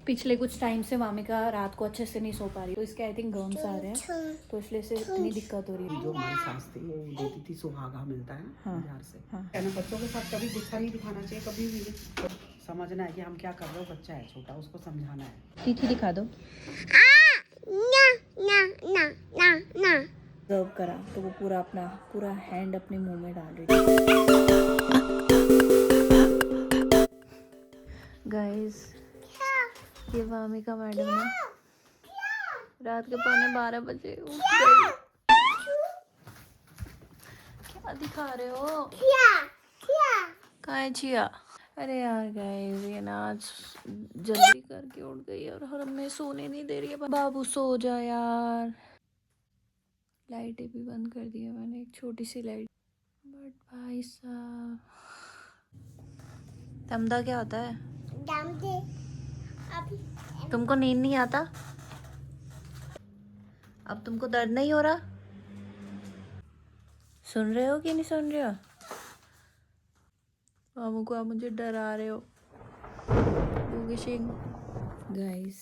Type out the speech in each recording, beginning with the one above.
पिछले कुछ टाइम से मामी का रात को अच्छे से नहीं सो पा रही, तो इसके आई थिंक गर्म्स आ रहे हैं, तो इसलिए से इतनी दिक्कत हो रही है। जो हमारी सास थी वो देती थी सुहागा मिलता है बाजार से। हाँ। है ना, बच्चों के साथ कभी गुस्सा नहीं दिखाना चाहिए, कभी भी नहीं। समझना है कि हम क्या कर रहे हो, बच्चा है छोटा, उसको समझाना है। तीथी दिखा दो। ऑब्जर्व करा तो वो पूरा हैंड अपने मुंह में डाल रही गाइस। ये वामिका मैडम है, रात के 11:15 बजे उठ गई। क्या दिखा रहे हो? कहाँ है छिया? अरे यार गाइस, ये ना आज जल्दी करके उठ गई और हमें सोने नहीं दे रही है। बाबू सो जा यार। लाइटें भी बंद कर दी है मैंने, एक छोटी सी लाइट। बट भाई साहब, तमदा क्या होता है? तुमको नींद नहीं आता? अब तुमको दर्द नहीं हो रहा? सुन रहे हो कि नहीं सुन रहे हो? मामू को आप मुझे डरा रहे हो। गाइस,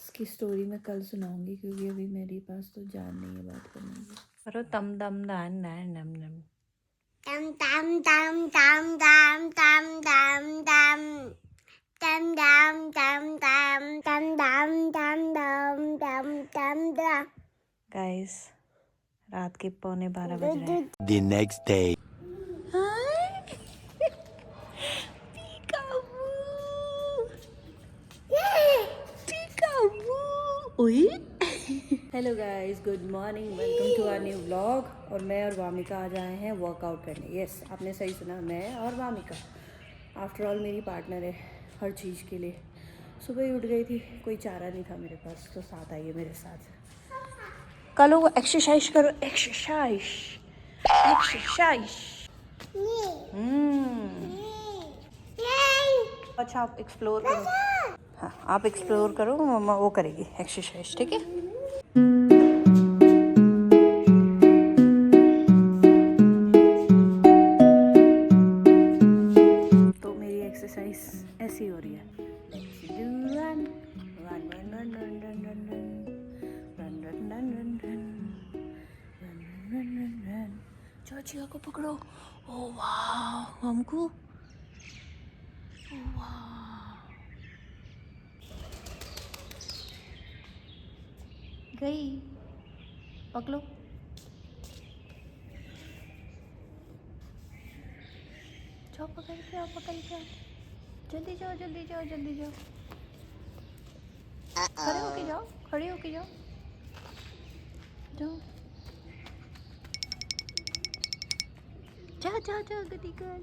इसकी स्टोरी मैं कल सुनाऊंगी, क्योंकि अभी मेरे पास तो जान नहीं है बात करने की। करो तम दम दान नम नम। Dum dum dum dum dum dum dum dum. Dum dum dum dum dum dum dum dum dum dum dum. Guys, रात के 11:15 बज रहे हैं। The next day. Hello guys, good morning, welcome to our new vlog. और मैं और वामिका आज आए हैं वर्कआउट करने। यस, आपने सही सुना, मैं और वामिका। आफ्टर ऑल मेरी पार्टनर है हर चीज़ के लिए। सुबह ही उठ गई थी, कोई चारा नहीं था मेरे पास, तो साथ आइए मेरे साथ। कलो एक्सरसाइज करो, एक्सरसाइज। अच्छा, आप एक्सप्लोर करो। हाँ, आप एक्सप्लोर करो, मम्मा वो करेगी एक्सरसाइज, ठीक है? तो मेरी एक्सरसाइज ऐसी हो रही है। चाचिया को पकड़ो। ओ वाह, हमको गई, पकड़ो। जाओ, पकड़ के आओ, पकड़ के आओ। जल्दी जाओ, जल्दी जाओ, जल्दी जाओ। खड़े होके जाओ, खड़े होके जाओ, जाओ। जाओ जाओ जाओ, गति कर।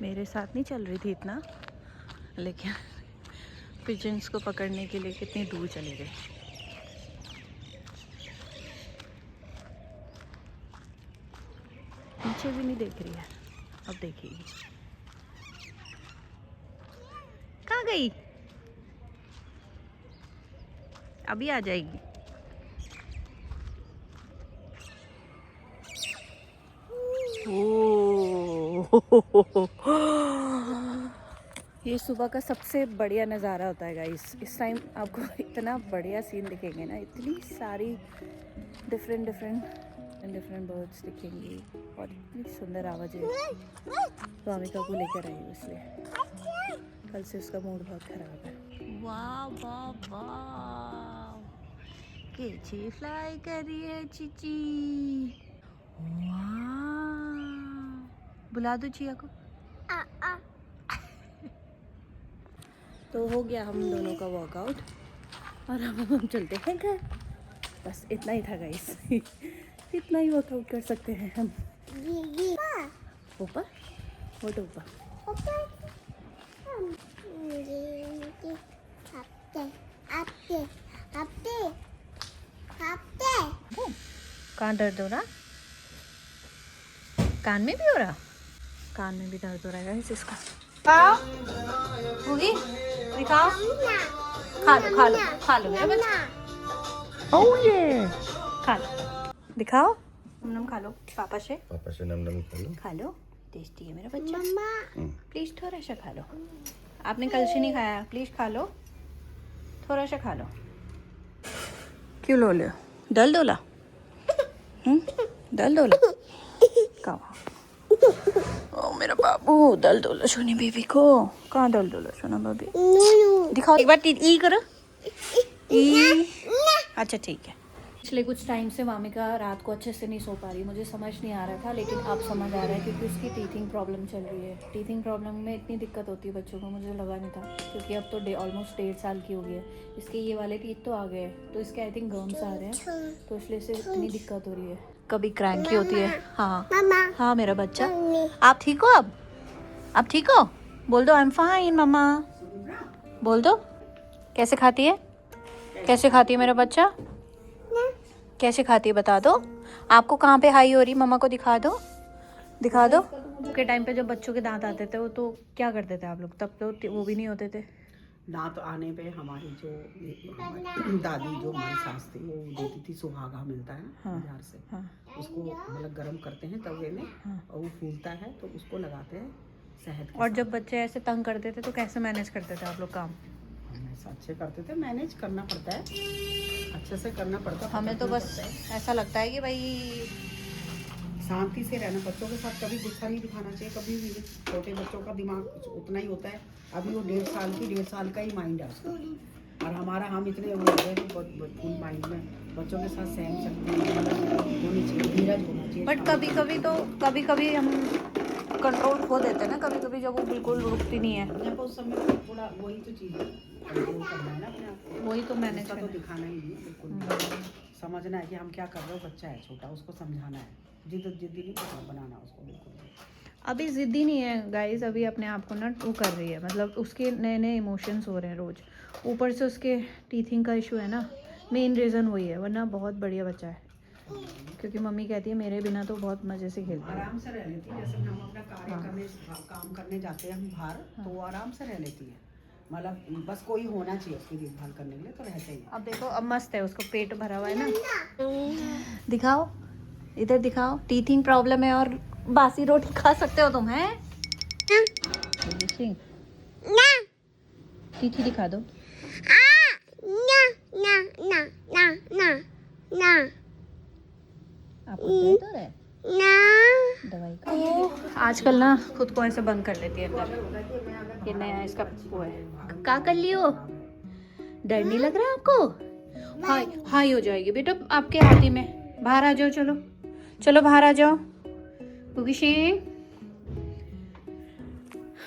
मेरे साथ नहीं चल रही थी इतना, लेकिन पिजन्स को पकड़ने के लिए कितनी दूर चली गई। पीछे भी नहीं देख रही है, अब देखेगी। कहाँ गई? अभी आ जाएगी। ये सुबह का सबसे बढ़िया नज़ारा होता है गाइस। इस टाइम आपको इतना बढ़िया सीन दिखेंगे ना, इतनी सारी डिफरेंट बर्ड्स दिखेंगी और इतनी सुंदर आवाज़ें। तो वामिका को लेकर आई हूँ, इसलिए कल से उसका मूड बहुत ख़राब है। वाह वाह वाह, कैची फ्लाई कर रही है चीची। वाह, बुला दो चिया को। तो हो गया हम दोनों का वर्कआउट और अब हम चलते हैं घर। बस इतना ही था गाइस। इतना ही वर्कआउट कर सकते हैं हम। ऊपर वो तो ऊपर। कहाँ दर्द हो रहा? कान में भी हो रहा? कान में भी दर्द हो रहा है गाइस इसका। होगी, दिखाओ। खा लो खा लो खा लो मेरा बच्चा। ओह ये, खा लो, दिखाओ। नम खा लो पापा से नम नम खा लो। टेस्टी है मेरा बच्चा। मम्मा प्लीज़ थोड़ा सा खा लो। आपने कल से नहीं खाया, प्लीज़ खा लो, थोड़ा सा खा लो। क्यों लो ले दल दोला? दल दोला खाओ। ओ मेरा बाबू दल दोला सोनी बेबी को। कहाँ दल दोला सोना बेबी? नूनू दिखाओ एक बार ई करो। ई अच्छा ठीक है। पिछले कुछ टाइम से मामिका रात को अच्छे से नहीं सो पा रही, मुझे समझ नहीं आ रहा था, लेकिन अब समझ आ रहा है क्योंकि उसकी टीथिंग प्रॉब्लम चल रही है। टीथिंग प्रॉब्लम में इतनी दिक्कत होती है बच्चों को, मुझे लगा नहीं था, क्योंकि अब तो ऑलमोस्ट 1.5 साल की हो गई है। इसके ये वाले टीथ तो आ गए हैं, तो इसके आई थिंक गम्स आ रहे हैं, तो इसलिए से इतनी दिक्कत हो रही है। कभी क्रैंकी होती है। हाँ मम्मा हाँ मेरा बच्चा, मम्मी आप ठीक हो? अब आप ठीक हो? बोल दो आई एम फाइन मम्मा, बोल दो। कैसे खाती है? कैसे खाती है मेरा बच्चा? कैसे खाती है बता दो। आपको कहाँ पे हाई हो रही, मम्मा को दिखा दो, दिखा दो। के टाइम पे जब बच्चों के दांत आते थे वो तो क्या करते थे आप लोग? तब तो वो भी नहीं होते थे। दांत आने पे हमारी हमारी दादी जो हमारी सास थी वो देती थी, सुहागा मिलता है बाजार से। हाँ उसको मतलब गर्म करते हैं तवे में, और वो फूलता है तो उसको लगाते हैं शहद के और साथ। जब बच्चे ऐसे तंग करते थे तो कैसे मैनेज करते थे आप लोग काम? हम ऐसा अच्छे करते थे, मैनेज करना पड़ता है, अच्छे से करना पड़ता है। हमें तो बस ऐसा लगता है कि भाई शांति से रहना, बच्चों के साथ कभी गुस्सा नहीं दिखाना चाहिए, कभी भी। छोटे बच्चों का दिमाग उतना ही होता है, अभी वो 1.5 साल का ही माइंड है उसका, और हमारा हम इतने फुल माइंड में बच्चों के साथ सहन शक्ति होनी चाहिए, धीरज होना चाहिए। बट कभी कभी हम कंट्रोल खो देते हैं ना, कभी कभी जब वो बिल्कुल रुकती नहीं है, जब उस समय थोड़ा वही तो चीज़ है, कंट्रोल करना है ना अपने आप को, वही तो मैनेज गुस्सा तो करना है। दिखाना ही नहीं है बिल्कुल भी। समझना है कि हम क्या कर रहे हो, बच्चा है छोटा, उसको समझाना है, जिद्दी नहीं बनाना उसको बिल्कुल भी। अभी ज़िद्दी नहीं है गाइस, अभी अपने आप को ना वो कर रही है, मतलब उसके नए नए इमोशंस हो रहे हैं रोज़, ऊपर से उसके टीथिंग का इशू है ना, मेन रीज़न वही है, वरना बहुत बढ़िया बच्चा है। क्योंकि मम्मी कहती है मेरे बिना तो बहुत मज़े से खेलता है। आराम से रह लेती है, जैसे हम अपना काम करने जाते हैं हम बाहर, तो वो आराम से रह लेती है, मतलब बस कोई होना चाहिए उसकी देखभाल करने के लिए, तो रहते ही। अब देखो अब मस्त है, उसको पेट भरा हुआ है ना। दिखाओ इधर दिखाओ, टीथिंग प्रॉब्लम है और बासी रोटी खा सकते हो तुम, हैं? ना टीथी दिखा दो। ना ना ना ना ना ना आपको दर्द हो रहा है? ना दवाई का आजकल ना खुद को ऐसे बंद कर लेती है अंदर, ये नया इसका वो है। क्या कर लियो? डर नहीं लग रहा आपको? हाय हाय हो जाएगी बेटा आपके हाथ ही में, बाहर आ जाओ, चलो चलो बाहर आ जाओ। क्योंकि शेन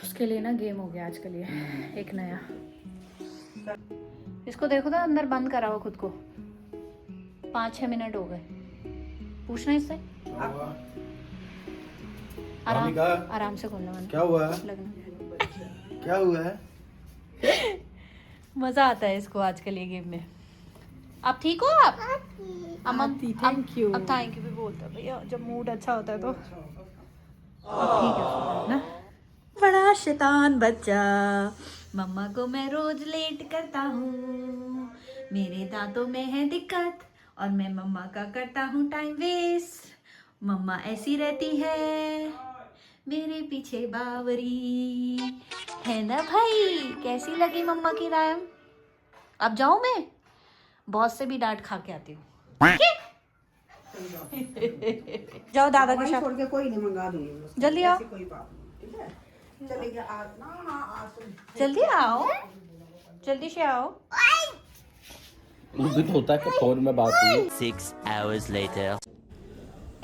उसके लिए ना गेम हो गया आजकल ये एक नया। इसको देखो तो अंदर बंद करा हो खुद को, 5-6 मिनट हो गए। पूछना इससे, आराम से खोलना मन। क्या हुआ? लगना क्या हुआ है? मजा आता है इसको आजकल ये गेम में। आप ठीक हो? आप थैंक यू। अब थैंक यू भी बोलता है भैया, जब मूड अच्छा होता है तो। अब ठीक है उसको ना। बड़ा शैतान बच्चा, मम्मा को मैं रोज लेट करता हूँ, मेरे दांतों में है दिक्कत और मैं मम्मा का करता हूँ टाइम वेस्ट, मम्मा ऐसी रहती है मेरे पीछे बावरी है ना भाई। कैसी लगी मम्मा की रायम? अब जाऊं मैं, बॉस से भी डांट खा के आती हूँ। जाओ दादा के साथ, छोड़ के कोई नहीं, मंगा दूंगी जल्दी आओ, कोई बात नहीं, ठीक है? चलेंगे आज ना, हाँ आज तो जल्दी आओ, जल्दी से आओ। उस दिन होता है कि फोन में बात हुई। 6 hours later.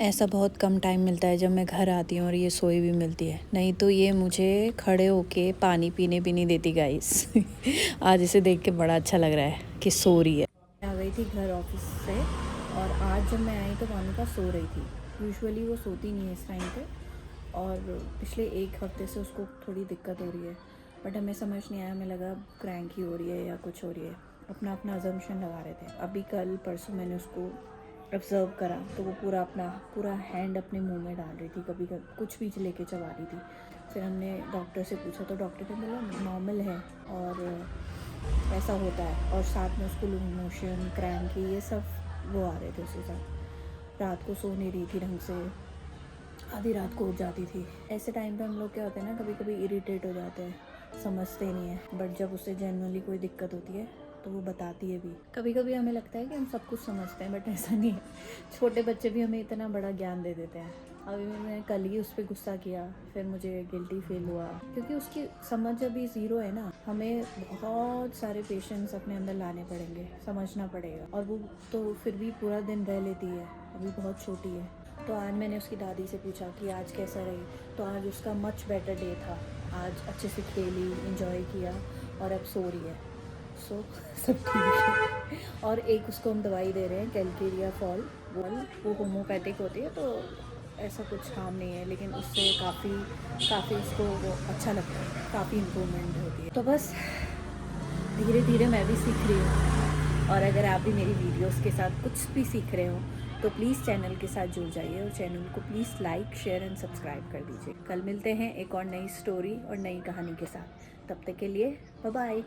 ऐसा बहुत कम टाइम मिलता है जब मैं घर आती हूँ और ये सोई भी मिलती है, नहीं तो ये मुझे खड़े होके पानी पीने भी नहीं देती गाइस। आज इसे देख के बड़ा अच्छा लग रहा है कि सो रही है। आ गई थी घर ऑफिस से और आज जब मैं आई तो मोनिका सो रही थी। यूजुअली वो सोती नहीं है इस टाइम पे और पिछले 1 हफ्ते से उसको थोड़ी दिक्कत हो रही है, बट हमें समझ नहीं आया, हमें लगा क्रैंकी हो रही है या कुछ हो रही है, अपना अजम्पशन लगा रहे थे। अभी कल परसों मैंने उसको ऑब्ज़र्व करा तो वो पूरा हैंड अपने मुंह में डाल रही थी, कभी कुछ भी लेके चबा रही थी। फिर हमने डॉक्टर से पूछा तो डॉक्टर ने बोला नॉर्मल है और ऐसा होता है, और साथ में उसको लूज मोशन क्रैंकी ये सब वो आ रहे थे उसके साथ। रात को सो नहीं रही थी ढंग से, आधी रात को उठ जाती थी। ऐसे टाइम पे हम लोग क्या होते हैं ना, कभी कभी इरिटेट हो जाते हैं, समझते नहीं है, बट जब उसे जनरली कोई दिक्कत होती है तो वो बताती है भी। कभी कभी हमें लगता है कि हम सब कुछ समझते हैं, बट ऐसा नहीं है। छोटे बच्चे भी हमें इतना बड़ा ज्ञान दे देते हैं। अभी मैं कल ही उस पर गुस्सा किया, फिर मुझे गिल्टी फील हुआ, क्योंकि उसकी समझ अभी ज़ीरो है ना। हमें बहुत सारे पेशेंस अपने अंदर लाने पड़ेंगे, समझना पड़ेगा, और वो तो फिर भी पूरा दिन रह लेती है, अभी बहुत छोटी है। तो आज मैंने उसकी दादी से पूछा कि आज कैसा रही, तो आज उसका मच बेटर डे था। आज अच्छे से खेली, इंजॉय किया, और अब सो रही है। सो सब ठीक है। और एक उसको हम दवाई दे रहे हैं, कैलकेरिया फॉल, वो होम्योपैथिक होती है, तो ऐसा कुछ हार्म नहीं है, लेकिन उससे काफ़ी उसको वो अच्छा लगता है, काफ़ी इम्प्रूवमेंट होती है। तो बस धीरे धीरे मैं भी सीख रही हूँ, और अगर आप भी मेरी वीडियोस के साथ कुछ भी सीख रहे हो तो प्लीज़ चैनल के साथ जुड़ जाइए, और चैनल को please like, share and subscribe कर दीजिए। कल मिलते हैं एक और नई स्टोरी और नई कहानी के साथ। तब तक के लिए बाय बाय।